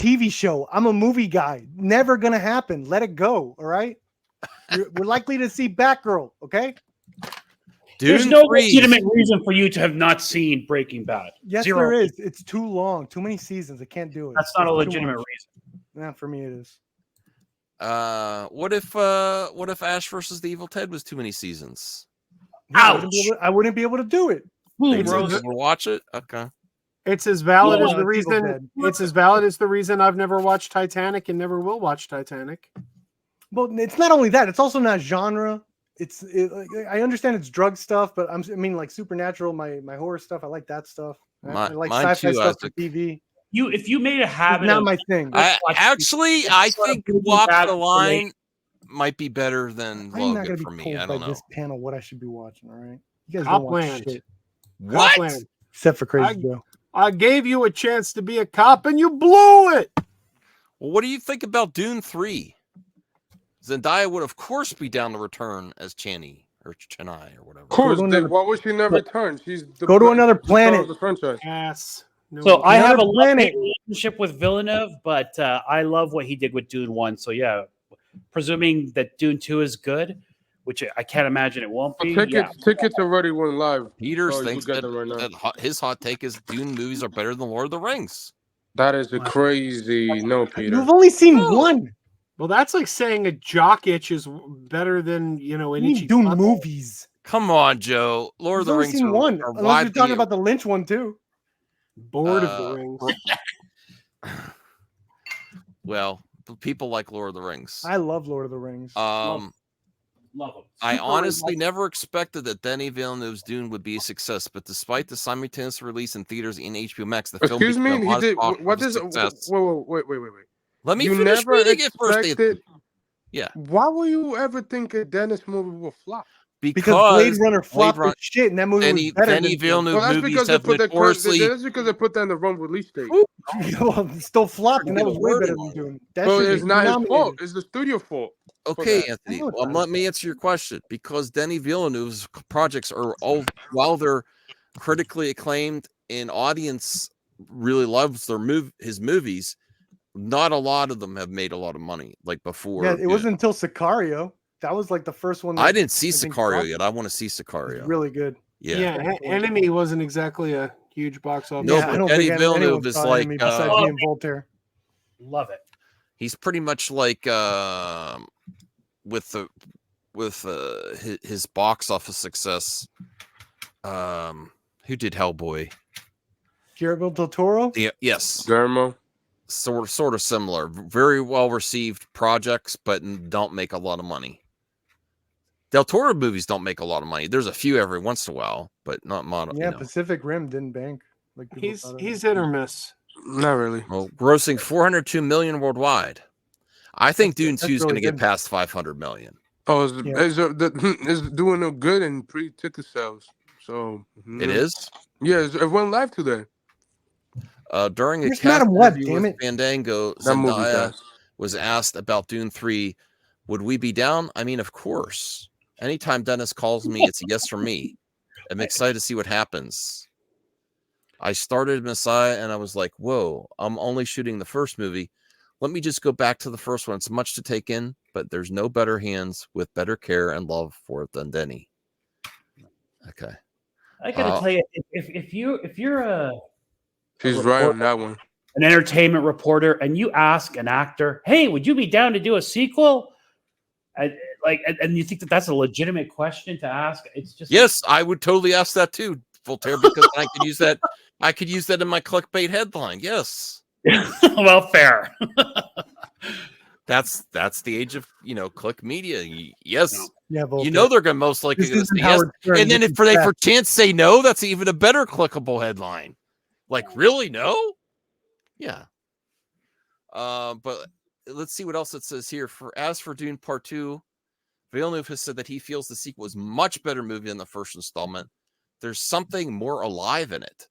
TV show. I'm a movie guy. Never gonna happen. Let it go. All right. We're likely to see Batgirl. Okay. There's no legitimate reason for you to have not seen Breaking Bad. Yes, Zero. there is. It's too long. Too many seasons. I can't do it. That's not a legitimate reason. Yeah, for me it is. What if Ash versus the Evil Ted was too many seasons? Ouch! I wouldn't be able to do it. We'll watch it. Okay. It's as valid as the reason. It's as valid as the reason I've never watched Titanic and never will watch Titanic. Well, it's not only that; it's also not genre. I understand it's drug stuff, but I mean, like Supernatural, my horror stuff. I like that stuff. I like sci-fi stuff for TV. If you made a habit, it's not my thing. I think Walk the Line might be better than Logan for me. I don't know. This panel, what I should be watching. All right, you guys Copland. don't watch shit. What? Copland. Except for Crazy Joe. I gave you a chance to be a cop and you blew it. Well, what do you think about Dune 3? Zendaya would, of course, be down to return as Chani or Chennai or whatever. Of course, why would she never return? She's go to another planet. The franchise. Yes. No, so I have a love-hate relationship with Villeneuve, but I love what he did with Dune 1. So yeah, presuming that Dune 2 is good, which I can't imagine it won't be. Tickets already went live. Peters thinks that his hot take is Dune movies are better than Lord of the Rings. That is a crazy no, Peter. You've only seen one. Well, that's like saying a jock itch is better than an itchy Dune movies. Come on, Joe. Lord of the Rings seen one. Unless you're talking about the Lynch one too. Bored of the Rings. Well, people like Lord of the Rings. I love Lord of the Rings. Love them. I honestly never expected that Denis Villeneuve's Dune would be a success, but despite the simultaneous release in theaters in HBO Max, the film Excuse me, he did. What is? Wait. Let me finish reading it first. Yeah. Why would you ever think a Dennis movie will flop? Because Blade Runner flopped the shit, and that movie was better than Villeneuve movies have notoriously. That's because they put that in the wrong release date. Well, it still flopped, and that was way better than Dune. So it's not his fault. It's the studio fault. Okay, Anthony. Well, let me answer your question. Because Denis Villeneuve's projects are all, while they're critically acclaimed and audience really loves his movies, not a lot of them have made a lot of money like before. Yeah, it wasn't until Sicario. That was like the first one. I didn't see Sicario yet. I want to see Sicario. It's really good. Yeah. Enemy wasn't exactly a huge box office. No, but Denis Villeneuve is like besides me and Voltaire. Love it. He's pretty much like with his box office success. Who did Hellboy? Guillermo del Toro. Yeah. Yes. Guillermo. Sort of similar. Very well received projects, but don't make a lot of money. Del Toro movies don't make a lot of money. There's a few every once in a while, but not modern. Yeah, Pacific Rim didn't bank. Like he's hit or miss. Not really. Well, grossing $402 million worldwide. I think Dune 2 is going to get past $500 million. Oh, it's doing no good in pre-ticket sales. So it is. Yeah, it went live today. During a cast interview with Fandango, Zendaya was asked about Dune 3. Would we be down? I mean, of course. Anytime Dennis calls me, it's a yes from me. I'm excited to see what happens. I started Messiah and I was like, whoa, I'm only shooting the first movie. Let me just go back to the first one. It's much to take in, but there's no better hands with better care and love for it than Denny. Okay. I gotta tell you, if you're a She's right on that one. An entertainment reporter, and you ask an actor, "Hey, would you be down to do a sequel?" And you think that's a legitimate question to ask? It's just yes, I would totally ask that too, Voltaire, because I could use that. I could use that in my clickbait headline. Yes. Well, fair. That's the age of click media. Yes. Yeah, they're going to most likely going to say yes, and then if they for chance say no, that's even a better clickable headline. Like, really? No? Yeah. But let's see what else it says here. As for Dune Part 2, Villeneuve has said that he feels the sequel is much better movie than the first installment. There's something more alive in it.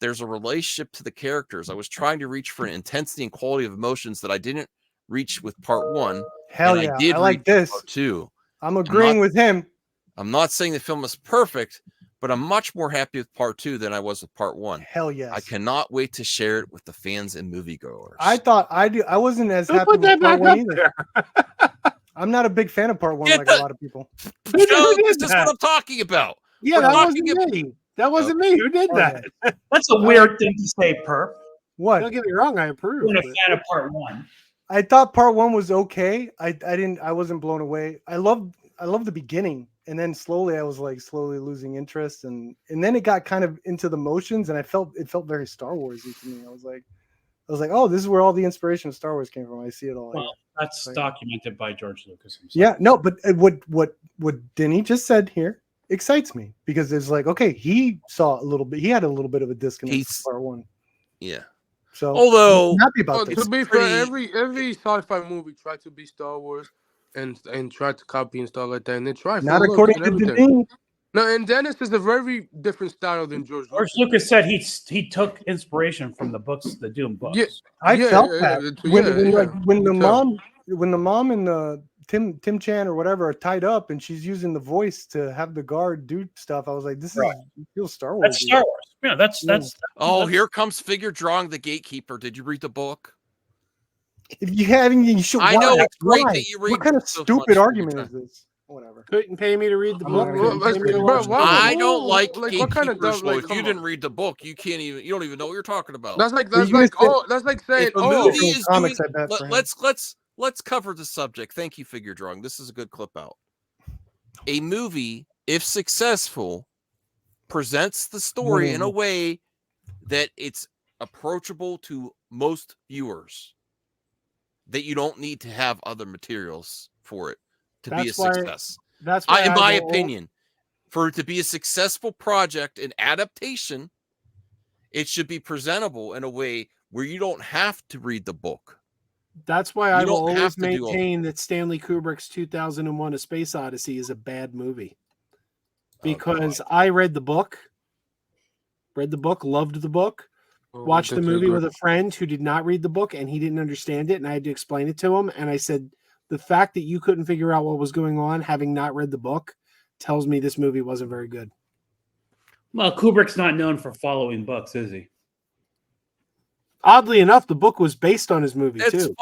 There's a relationship to the characters. I was trying to reach for an intensity and quality of emotions that I didn't reach with Part 1. Hell yeah. I like this. Part 2. I'm agreeing with him. I'm not saying the film is perfect, but I'm much more happy with part 2 than I was with part 1. Hell yes. I cannot wait to share it with the fans and moviegoers. I wasn't as happy with part 1 either. I'm not a big fan of part 1 like a lot of people. Joe, this is what I'm talking about. Yeah, that wasn't me. That wasn't me. Who did that? That's a weird thing to say, Perp. What? Don't get me wrong, I approve. I'm a fan of part 1. I thought part 1 was okay. I wasn't blown away. I love the beginning, and then slowly I was like slowly losing interest, and then it got kind of into the motions, and it felt very Star Warsy to me. I was like, oh, this is where all the inspiration of Star Wars came from. I see it all. Well, that's documented by George Lucas himself. Yeah, no, but what Denny just said here excites me because it's like, okay, he saw a little bit. He had a little bit of a disconnect with part 1. Yeah. So, although I'm happy about this. To be fair, every sci-fi movie tried to be Star Wars and tried to copy and stuff like that, and they tried. Not according to Denny. No, and Dennis is a very different style than George Lucas. George Lucas said he took inspiration from the books, the Dune books. Yeah, I felt that when the mom and the Tim Chan or whatever are tied up and she's using the voice to have the guard do stuff. I was like, this feels Star Wars. That's Star Wars. Yeah, that's. Oh, here comes Figure Drawing the Gatekeeper. Did you read the book? If you haven't, you should. I know it's great that you read. What kind of stupid argument is this? Whatever. Couldn't pay me to read the book. I don't like gatekeepers. What kind of dumb, if you didn't read the book, you don't even know what you're talking about. That's like saying, movie is doing, let's cover the subject. Thank you, Figure Drawing. This is a good clip out. A movie, if successful, presents the story in a way that it's approachable to most viewers, that you don't need to have other materials for it to be a success. That's why, in my opinion, for it to be a successful project and adaptation, it should be presentable in a way where you don't have to read the book. That's why I will always maintain that Stanley Kubrick's 2001: A Space Odyssey is a bad movie. Because I read the book, loved the book, watched the movie with a friend who did not read the book, and he didn't understand it, and I had to explain it to him. And I said, the fact that you couldn't figure out what was going on, having not read the book, tells me this movie wasn't very good. Well, Kubrick's not known for following books, is he? Oddly enough, the book was based on his movie, too.